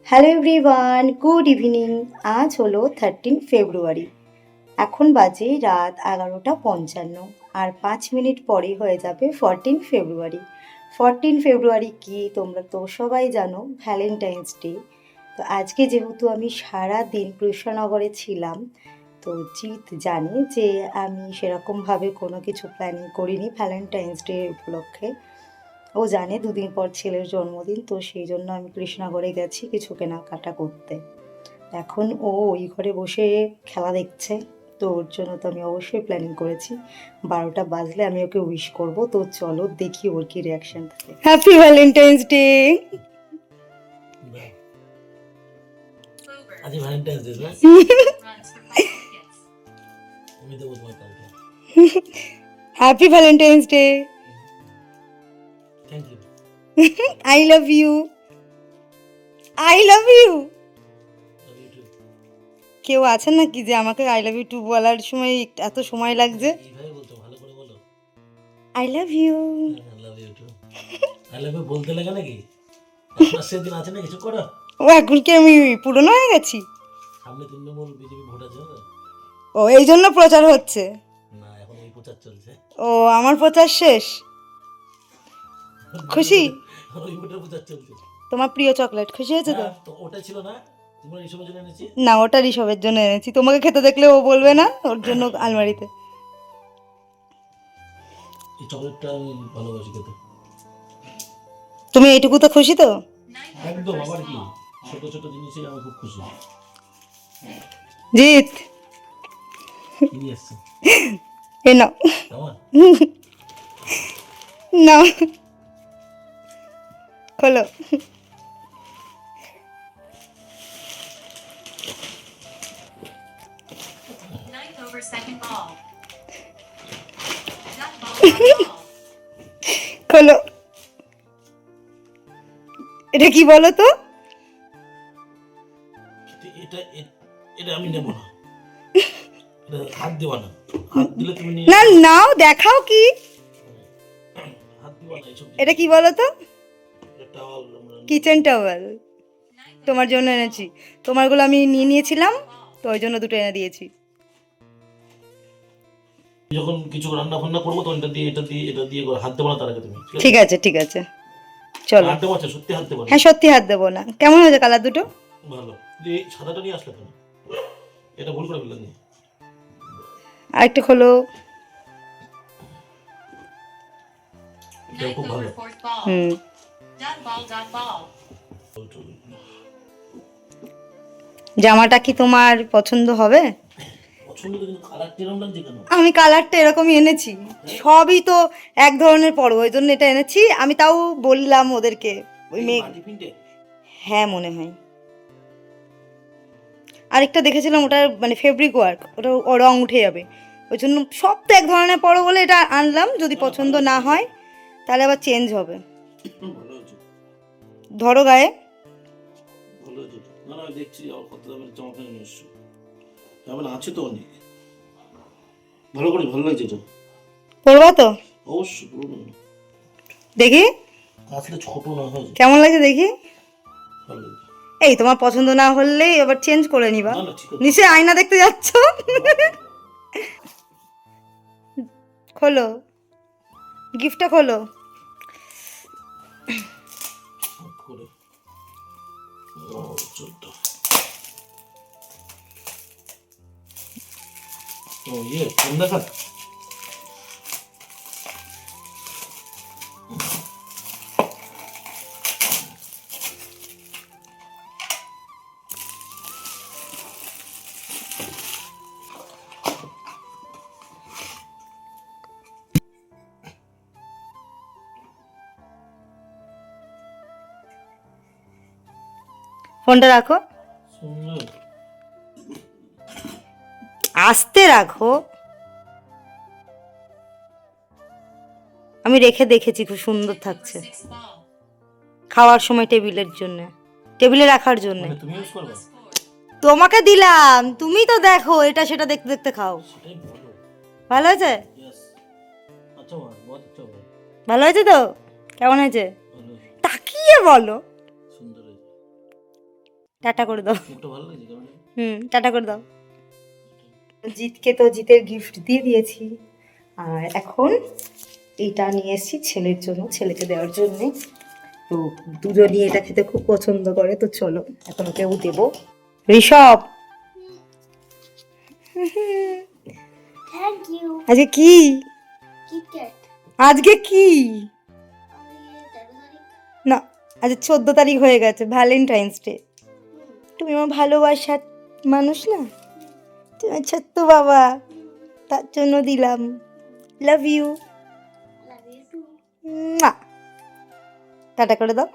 Hello everyone, good evening. আজ হলো 13 ফেব্রুয়ারি। এখন বাজে রাত 11:55 আর 5 মিনিট পরেই হয়ে যাবে 14 ফেব্রুয়ারি। 14 ফেব্রুয়ারি কি তোমরা তো সবাই জানো, ভ্যালেন্টাইন্স ডে। তো আজকে যেহেতু আমি সারা দিন কৃষ্ণনগরে ছিলাম, তো জিৎ জানে যে আমি সেরকমভাবে কোনো কিছু প্ল্যানিং করিনি ভ্যালেন্টাইন্স ডে উপলক্ষে। ও জানে দুদিন পর ছেলের জন্মদিন, তো সেই জন্য আমি কৃষ্ণনগরে গেছি কিছু কেনাকাটা করতে। এখন ও ওই ঘরে বসে খেলা দেখছে, তো ওর জন্য তো আমি অবশ্যই প্ল্যানিং করেছি 12টা বাজলে আমি ওকে উইশ করব। তো চলো দেখি ওর কি রিয়াকশন থাকে। Happy Valentine's day. আজ ভ্যালেন্টাইন্স ডে না? আমি দেবো তোমায় কালকে। Happy Valentine's day. Thank you. I love you. I love you. Love you too. কেউ আছেন নাকি যে আমাকে আই লাভ ইউ টু বলার সময় এত সময় লাগছে? এইভাবে বলতো, ভালো করে বলো। I love you. Love you too. I love you বলতে লাগে নাকি? আপনার সেদিন আছে না কিছু করা? ও এখন কি আমি পুরনো হয়ে গেছি? সামনে 3 নম্বর বিজেপি ভোট আছে না? ও এই জন্য প্রচার হচ্ছে? না, এখন এই প্রচার চলছে। ও আমার প্রচার শেষ। খুশি? ওই ভোটের প্রচার চলছে। তোমার প্রিয় চকলেট খুশি হয়েছে তো? হ্যাঁ, তো ওটা ছিল না? তোমরা এইসবের জন্য এনেছি। না, ওটা ঋষভের জন্য এনেছি। তোমাকে খেতে দেখলে ও বলবে না ওর জন্য আলমারিতে। এই চকলেটটা আমি ভালোবাসি খেতে। তুমি এইটুকুতে খুশি তো? একদম, আবার কি, ছোট ছোট জিনিসে আমি খুব খুশি। জিৎ কি নিয়ে এসছো? এ নাও। আমার নাও, খোলো। 9th over second ball. Duck ball, duck ball. খোলো। এটা কি বলো তো? এটা এটা আমি নেব না। এটা হাত দেবা না। হাত দিলে তুমি নিয়ে না নাও, দেখাও কি হাত দিবা না এইসব। এটা কি বলো তো? এটা কিচেন টাওয়েল। তোমার জন্য এনেছি। তোমারগুলো আমি নিয়ে নিয়েছিলাম, তো ওই জন্য দুটো এনে দিয়েছি। যখন কিছু রান্না বান্না করবো তখন এটা দিয়ে হাত দেবো না তার আগে তুমি। ঠিক আছে ঠিক আছে, চলো। হাত দেবো, আচ্ছা সত্যি হাত দেবো না। হ্যাঁ সত্যি হাত দেবো না। কেমন হয়েছে কালার দুটো? ভালো। এই সাদাটা নিয়ে আসলে কেন? এটা ভুল করে ফেললাম। আরেকটা খোলো। এটা 9th খুব ভালো। over fourth ball. হুম, Duck ball, duck ball. জামাটা কি তোমার পছন্দ হবে? পছন্দ তো, কিন্তু কালারটা এরকম লাগছে কেন? আমি কালারটা এরকমই এনেছি, সবই তো এক ধরনের পরো, ওই জন্য এটা এনেছি। আমি তাও বললাম ওদেরকে ওই মেয়ে। মাটি প্রিন্টে? হ্যাঁ মনে হয়। আরেকটা দেখেছিলাম ওটার মানে ফেব্রিক ওয়ার্ক, ওটা ও রং উঠে যাবে, ওই জন্য সব তো এক ধরনের পরো বলে এটা আনলাম। যদি পছন্দ না হয় তাহলে আবার চেঞ্জ হবে। ভালো হয়েছে। ধরো গায়ে। ভালো হয়েছে তো। না না, আমি দেখছি আর কত দামের জামা প্যান্ট নিয়ে এসছো। তার মানে আছে তো অনেক। ভালো করে, ভালো লাগছে এটা। পরবা তো? অবশ্যই পুরো না। দেখি আসলে ছোট না হয়। কেমন লাগে দেখি। ভালো লাগছে। এই তোমার পছন্দ না হলেই আবার চেঞ্জ করে নিবা। না না, ঠিক আছে। নিশ্চয়ই আয়না দেখতে যাচ্ছ। খোলো, গিফটটা খোলো। করে ও 14। ও ফোন দেখা। ফোনটা রাখো, শুনলে? আস্তে রাখো। আমি রেখে দেখেছি, খুব সুন্দর 10th over থাকছে। sixth ball. খাওয়ার সময় টেবিলের জন্য, টেবিলে রাখার জন্য। মানে তুমি ইউজ করবে? Plus 4. তোমাকে দিলাম, তুমি তো দেখো এটা সেটা দেখতে দেখতে খাও। সেটাই বলো। ভালো হয়েছে? यस। अच्छा हुआ, बहुत अच्छा हुआ। ভালো হয়েছে তো? কেমন হয়েছে ভালো হয়েছে। তাকিয়ে বলো। সুন্দর হয়েছে। টাটা করে দাও। মুখটা ভালো লাগছে কেমন? টাটা করে দাও। জিতকে তো জিতের গিফট দিয়ে দিয়েছি, আর এখন এইটা নিয়ে এসেছি ছেলের জন্য, ছেলেকে দেওয়ার জন্যে। তো দুজনই এটা খেতে খুব পছন্দ করে, তো চলো এখন ওকেও দেবো। ঋষভ, থ্যাংক ইউ আজকে কি? কিটক্যাট আজকে কি? আমি 13 তারিখ না, আজ 14 তারিখ হয়ে গেছে, ভ্যালেন্টাইন্স ডে। তুমি আমার ভালোবাসার মানুষ না, তুমি ছোট্ট বাবা, তার জন্য দিলাম। Love you. Love you too টাটা করে দাও।